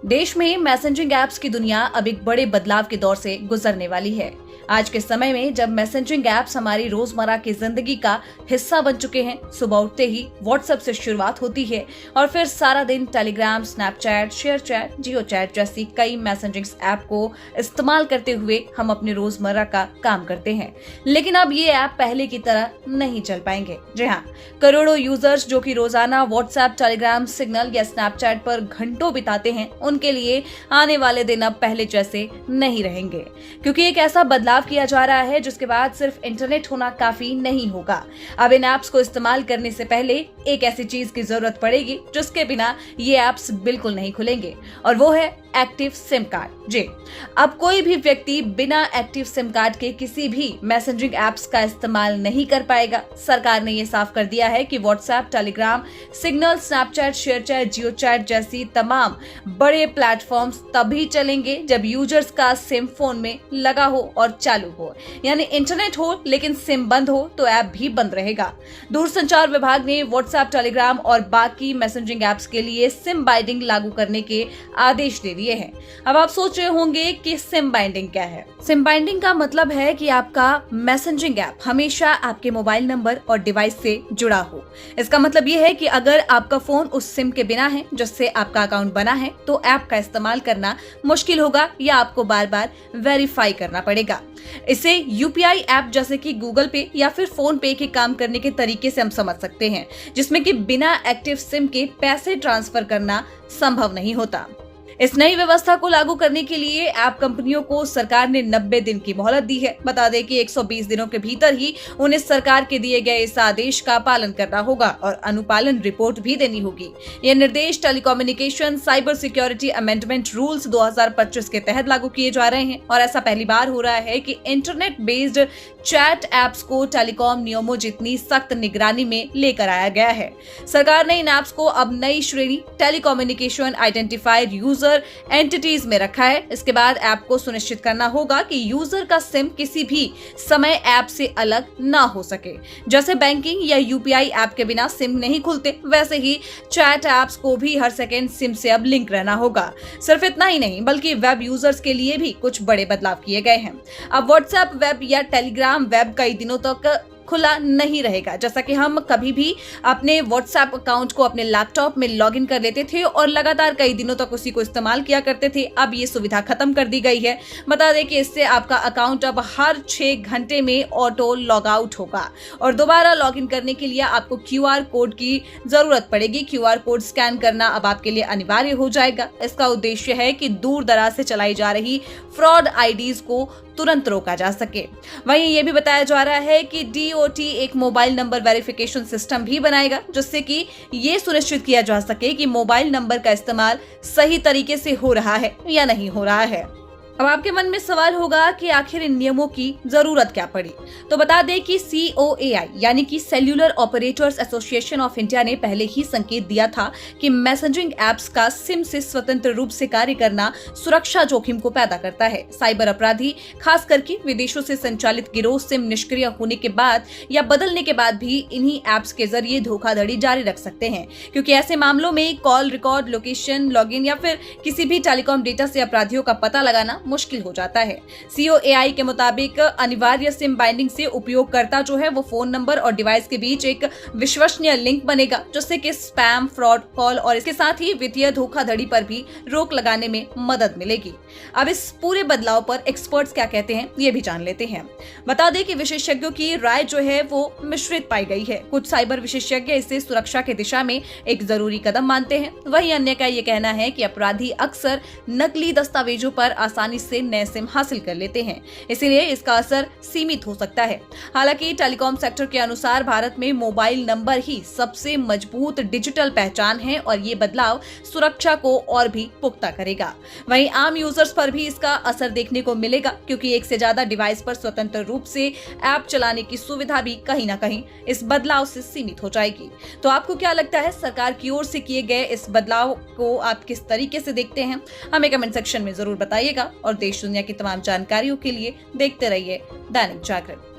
देश में messaging apps की दुनिया अब एक बड़े बदलाव के दौर से गुजरने वाली है। आज के समय में जब मैसेजिंग ऐप्स हमारी रोजमर्रा की जिंदगी का हिस्सा बन चुके हैं, सुबह उठते ही व्हाट्सएप से शुरुआत होती है और फिर सारा दिन Telegram, Snapchat, ShareChat, Jio chat जैसी कई मैसेजिंग ऐप को इस्तेमाल करते हुए हम अपने रोजमर्रा का काम करते हैं। लेकिन अब ये ऐप पहले की तरह नहीं चल पाएंगे। जी हाँ, करोड़ों यूजर्स जो कि रोजाना व्हाट्सएप, टेलीग्राम, सिग्नल या स्नैपचैट पर घंटों बिताते हैं, उनके लिए आने वाले दिन अब पहले जैसे नहीं रहेंगे, क्योंकि एक ऐसा बदलाव किया जा रहा है जिसके बाद सिर्फ इंटरनेट होना काफी नहीं होगा। अब इन ऐप्स को इस्तेमाल करने से पहले एक ऐसी चीज की जरूरत पड़ेगी जिसके बिना ये ऐप्स बिल्कुल नहीं खुलेंगे, और वो है एक्टिव सिम कार्ड। जी, अब कोई भी व्यक्ति बिना एक्टिव सिम कार्ड के किसी भी मैसेजिंग ऐप्स का इस्तेमाल नहीं कर पाएगा। सरकार ने ये साफ कर दिया है कि WhatsApp, Telegram, Signal, Snapchat, ShareChat, Jio chat जैसी तमाम बड़े प्लेटफॉर्म्स तभी चलेंगे जब यूजर्स का सिम फोन में लगा हो और चालू हो, यानी इंटरनेट हो लेकिन सिम बंद हो तो ऐप भी बंद रहेगा। दूरसंचार विभाग ने व्हाट्सएप, टेलीग्राम और बाकी मैसेजिंग ऐप्स के लिए सिम बाइंडिंग लागू करने के आदेश दे दिए हैं। अब आप सोच रहे होंगे कि सिम बाइंडिंग क्या है। सिम बाइंडिंग का मतलब है कि आपका मैसेजिंग ऐप हमेशा आपके मोबाइल नंबर और डिवाइस से जुड़ा हो। इसका मतलब ये है कि अगर आपका फोन उस सिम के बिना है जिससे आपका अकाउंट बना है, तो ऐप का इस्तेमाल करना मुश्किल होगा या आपको बार बार वेरीफाई करना पड़ेगा। इसे यूपीआई ऐप जैसे कि गूगल पे या फिर फोन पे के काम करने के तरीके से हम समझ सकते हैं, जिसमें कि बिना एक्टिव सिम के पैसे ट्रांसफर करना संभव नहीं होता। इस नई व्यवस्था को लागू करने के लिए ऐप कंपनियों को सरकार ने 90 दिन की मोहलत दी है। बता दें कि 120 दिनों के भीतर ही उन्हें सरकार के दिए गए इस आदेश का पालन करना होगा और अनुपालन रिपोर्ट भी देनी होगी। ये निर्देश telecommunication cyber security amendment rules 2025 के तहत लागू किए जा रहे हैं, और ऐसा पहली बार हो रहा है कि इंटरनेट बेस्ड चैट ऐप्स को टेलीकॉम नियमों जितनी सख्त निगरानी में लेकर आया गया है। सरकार ने इन ऐप्स को अब नई श्रेणी टेलीकम्युनिकेशन आइडेंटिफाइड यूजर एंटिटीज में रखा है। इसके बाद ऐप को सुनिश्चित करना होगा कि यूजर का सिम किसी भी समय ऐप से अलग ना हो सके। जैसे बैंकिंग या यूपीआई ऐप के बिना सिम नहीं खुलते, वैसे ही चैट ऐप्स को भी हर सेकेंड सिम से अब लिंक रहना होगा। सिर्फ इतना ही नहीं, बल्कि वेब यूजर्स के लिए भी कुछ बड़े बदलाव किए गए हैं। अब व्हाट्सएप वेब या टेलीग्राम वेब कई दिनों तक खुला नहीं रहेगा। जैसा कि हम कभी भी अपने व्हाट्सएप अकाउंट को अपने लैपटॉप में लॉगिन कर लेते थे और लगातार कई दिनों तक उसी को इस्तेमाल किया करते थे, अब ये सुविधा खत्म कर दी गई है। बता दें कि इससे आपका अकाउंट अब हर 6 घंटे में ऑटो लॉग आउट होगा और दोबारा लॉगिन करने के लिए आपको क्यूआर कोड की जरूरत पड़ेगी। क्यूआर कोड स्कैन करना अब आपके लिए अनिवार्य हो जाएगा। इसका उद्देश्य है कि दूर दराज से चलाई जा रही फ्रॉड आईडीज को तुरंत रोका जा सके। वहीं ये भी बताया जा रहा है कि डीओटी एक मोबाइल नंबर वेरिफिकेशन सिस्टम भी बनाएगा, जिससे कि ये सुनिश्चित किया जा सके कि मोबाइल नंबर का इस्तेमाल सही तरीके से हो रहा है या नहीं हो रहा है। अब आपके मन में सवाल होगा कि आखिर इन नियमों की जरूरत क्या पड़ी। तो बता दें कि COAI यानी कि cellular operators association of India ने पहले ही संकेत दिया था कि मैसेजिंग ऐप्स का सिम से स्वतंत्र रूप से कार्य करना सुरक्षा जोखिम को पैदा करता है। साइबर अपराधी खास करके विदेशों से संचालित गिरोह सिम निष्क्रिय होने के बाद या बदलने के बाद भी इन्हीं ऐप्स के जरिए धोखाधड़ी जारी रख सकते हैं, क्योंकि ऐसे मामलों में कॉल रिकॉर्ड, लोकेशन, लॉगिन या फिर किसी भी टेलीकॉम डेटा से अपराधियों का पता लगाना मुश्किल हो जाता है। COAI के मुताबिक अनिवार्य सिम बाइंडिंग से उपयोगकर्ता जो है वो फोन नंबर और डिवाइस के बीच एक विश्वसनीय लिंक बनेगा, जिससे कि स्पैम, फ्रॉड कॉल और इसके साथ ही वित्तीय धोखाधड़ी पर भी रोक लगाने में मदद मिलेगी। अब इस पूरे बदलाव पर एक्सपर्ट्स क्या कहते हैं ये भी जान लेते हैं। बता दें कि विशेषज्ञों की राय जो है वो मिश्रित पाई गई है। कुछ साइबर विशेषज्ञ इसे सुरक्षा की दिशा में एक जरूरी कदम मानते हैं, वहीं अन्य का ये कहना है कि अपराधी अक्सर नकली दस्तावेजों पर आसानी से नए सिम हासिल कर लेते हैं, इसीलिए इसका असर सीमित हो सकता है। हालांकि टेलीकॉम सेक्टर के अनुसार भारत में मोबाइल नंबर ही सबसे मजबूत डिजिटल पहचान है और ये बदलाव सुरक्षा को और भी पुख्ता करेगा। वहीं आम यूजर्स पर भी इसका असर देखने को मिलेगा, क्योंकि एक से ज्यादा डिवाइस पर स्वतंत्र रूप से ऐप चलाने की सुविधा भी कहीं ना कहीं इस बदलाव से सीमित हो जाएगी। तो आपको क्या लगता है, सरकार की ओर से किए गए इस बदलाव को आप किस तरीके से देखते हैं? हमें कमेंट सेक्शन में जरूर बताइएगा और देश दुनिया की तमाम जानकारियों के लिए देखते रहिए दैनिक जागरण।